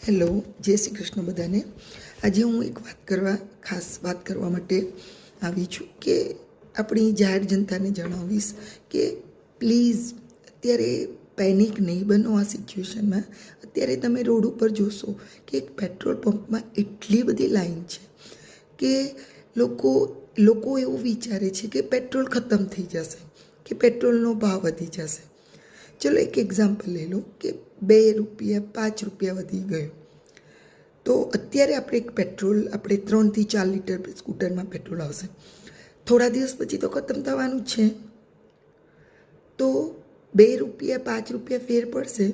Hello, જય શ્રી કૃષ્ણ બધાને. આજે હું એક ખાસ વાત કરવા માટે આવી છું કે આપણી જાહેર જનતાને જણાવીશ કે પ્લીઝ અત્યારે પેનિક નહીં બનો. આ સિચ્યુએશનમાં અત્યારે તમે રોડ ઉપર જોશો કે એક પેટ્રોલ પંપમાં એટલી બધી લાઈન છે કે લોકો એવું વિચારે છે કે પેટ્રોલ ખતમ થઈ જશે, કે પેટ્રોલનો ભાવ વધી જશે. ચલો એક એક્ઝામ્પલ લઈ લો કે 2 રૂપિયા 5 રૂપિયા વધી ગયો, તો અત્યારે આપણે 3 થી 4 લીટર સ્કૂટરમાં પેટ્રોલ આવશે. થોડા દિવસ પછી તો ખતમ થવાનું જ છે. તો 2 રૂપિયા 5 રૂપિયા ફેર પડશે,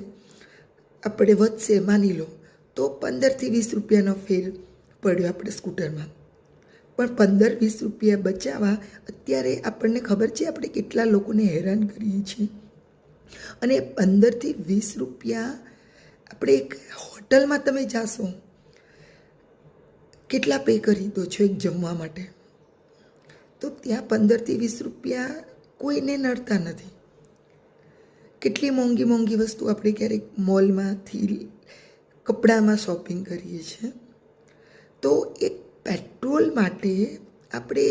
આપણે વધશે માની લો તો 15 થી 20 રૂપિયાનો ફેર પડ્યો આપણે સ્કૂટરમાં. પણ 15-20 રૂપિયા બચાવવા અત્યારે આપણને ખબર છે આપણે કેટલા લોકોને હેરાન કરીએ છીએ. અને 15 થી 20 રૂપિયા આપણે એક હોટલમાં તમે જાશો, કેટલા પે કરી દો છો એક જમવા માટે? તો ત્યાં 15 થી 20 રૂપિયા કોઈને નડતા નથી. કેટલી મોંઘી મોંઘી વસ્તુ આપણે ક્યારેક મોલમાંથી કપડામાં શોપિંગ કરીએ છીએ. તો એક પેટ્રોલ માટે આપણે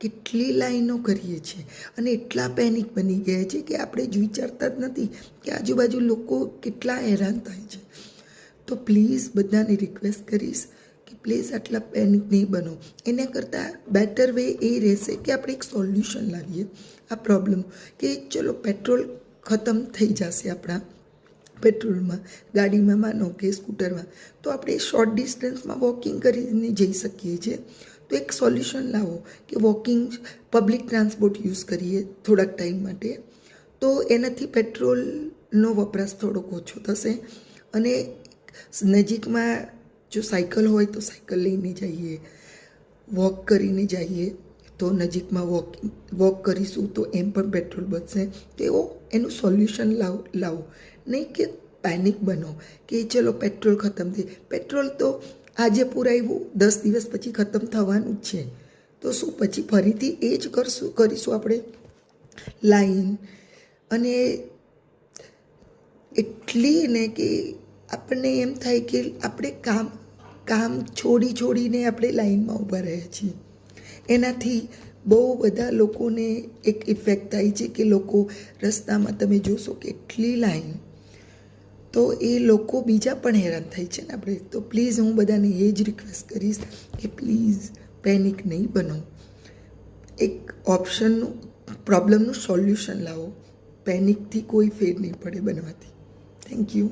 કેટલી લાઈનો કરીએ છીએ અને એટલા પેનિક બની ગયા છે કે આપણે જ વિચારતા જ નથી કે આજુબાજુ લોકો કેટલા હેરાન થાય છે. તો પ્લીઝ બધાને રિક્વેસ્ટ કરીશ કે પ્લીઝ આટલા પેનિક નહીં બનો. એના કરતાં બેટર વે એ રહેશે કે આપણે એક સોલ્યુશન લાવીએ આ પ્રોબ્લેમ. કે ચલો પેટ્રોલ ખતમ થઈ જશે આપણા પેટ્રોલમાં, ગાડીમાં માનો કે સ્કૂટરમાં, તો આપણે શોર્ટ ડિસ્ટન્સમાં વોકિંગ કરીને જઈ શકીએ છીએ. તો એક સોલ્યુશન લાવો કે વોકિંગ, પબ્લિક ટ્રાન્સપોર્ટ યુઝ કરીએ થોડાક ટાઈમ માટે. તો એનાથી પેટ્રોલનો વપરાશ થોડોક ઓછો થશે. અને નજીકમાં જો સાયકલ હોય તો સાયકલ લઈને જઈએ, વોક કરીને જઈએ તો નજીકમાં વોક કરીશું તો એમ પણ પેટ્રોલ બચશે. તો એનું સોલ્યુશન લાવો, નહીં કે પેનિક બનો કે ચલો પેટ્રોલ ખતમ થઈ. પેટ્રોલ તો આજે પુરાવ્યું 10 દિવસ પછી ખતમ થવાનું જ છે. તો શું પછી ફરીથી એ જ કરીશું આપણે લાઈન? અને એટલી ને કે આપણને એમ થાય કે આપણે કામ છોડીને આપણે લાઈનમાં ઊભા રહ્યા છીએ. એનાથી બહુ બધા લોકોને એક ઇફેક્ટ થાય છે કે લોકો રસ્તામાં તમે જોશો કે એટલી લાઈન, તો એ લોકો બીજા પણ હેરાન થાય છે ને આપણે. તો પ્લીઝ હું બધાને એ જ રિક્વેસ્ટ કરીશ કે પ્લીઝ પેનિક નહીં બનો. એક પ્રોબ્લેમનું સોલ્યુશન લાવો. પેનિકથી કોઈ ફેર નહીં પડે બનવાથી. Thank you.